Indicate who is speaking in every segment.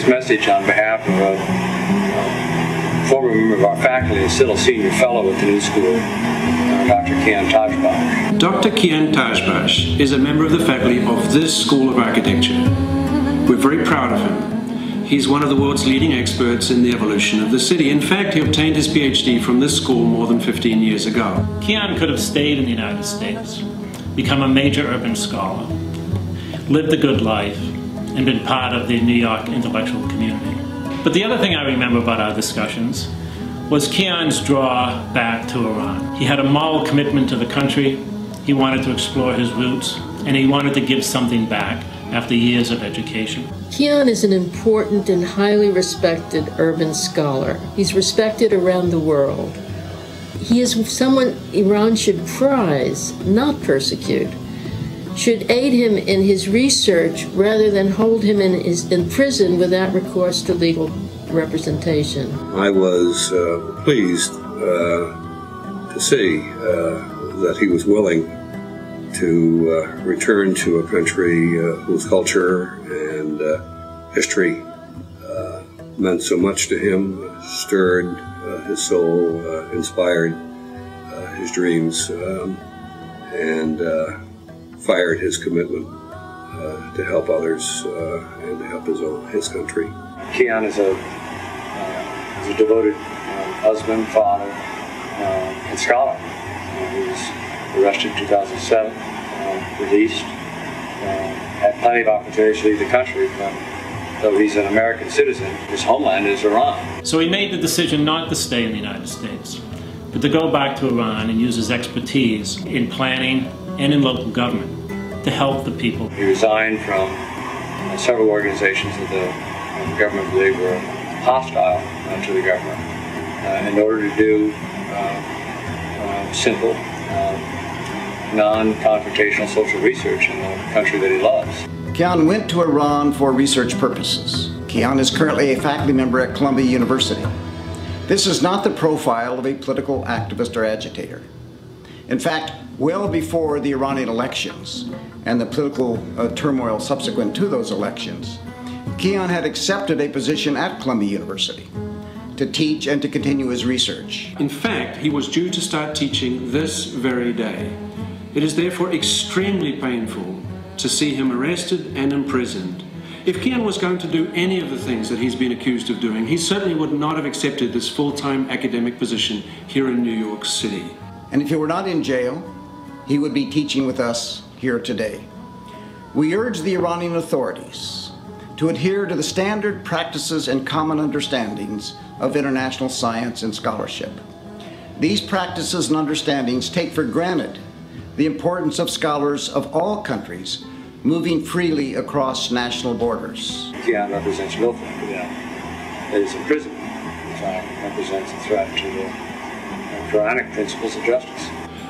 Speaker 1: this message on behalf of a former member of our faculty and still a senior fellow at the New School, Dr. Kian Tajbakhsh.
Speaker 2: Dr. Kian Tajbakhsh is a member of the faculty of this School of Architecture. We're very proud of him. He's one of the world's leading experts in the evolution of the city. In fact, he obtained his PhD from this school more than 15 years ago.
Speaker 3: Kian could have stayed in the United States, become a major urban scholar, lived a good life, and been part of the New York intellectual community. But the other thing I remember about our discussions was Kian's draw back to Iran. He had a moral commitment to the country, he wanted to explore his roots, and he wanted to give something back after years of education.
Speaker 4: Kian is an important and highly respected urban scholar. He's respected around the world. He is someone Iran should prize, not persecute, should aid him in his research rather than hold him in prison without recourse to legal representation.
Speaker 5: I was pleased to see that he was willing to return to a country whose culture and history meant so much to him, stirred his soul, inspired his dreams, and fired his commitment to help others and to help his country.
Speaker 1: Kian is a devoted husband, father, and scholar. He was arrested in 2007, released, had plenty of opportunities to leave the country, but though he's an American citizen, his homeland is Iran.
Speaker 3: So he made the decision not to stay in the United States, but to go back to Iran and use his expertise in planning and in local government to help the people.
Speaker 1: He resigned from several organizations that the government believed were hostile to the government in order to do simple, non-confrontational social research in the country that he loves.
Speaker 6: Kian went to Iran for research purposes. Kian is currently a faculty member at Columbia University. This is not the profile of a political activist or agitator. In fact, well before the Iranian elections and the political turmoil subsequent to those elections, Kian had accepted a position at Columbia University to teach and to continue his research.
Speaker 2: In fact, he was due to start teaching this very day. It is therefore extremely painful to see him arrested and imprisoned. If Kian was going to do any of the things that he's been accused of doing, he certainly would not have accepted this full-time academic position here in New York City.
Speaker 6: And if he were not in jail, he would be teaching with us here today. We urge the Iranian authorities to adhere to the standard practices and common understandings of international science and scholarship. These practices and understandings take for granted the importance of scholars of all countries moving freely across national borders.
Speaker 1: Kian represents Milton, that is in prison, which represents a threat to the Quranic principles of justice.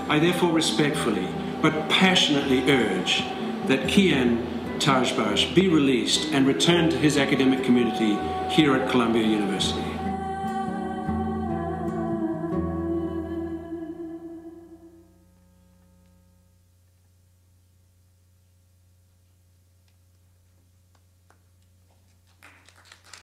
Speaker 2: I therefore respectfully but passionately urge that Kian Tajbakhsh be released and return to his academic community here at Columbia University.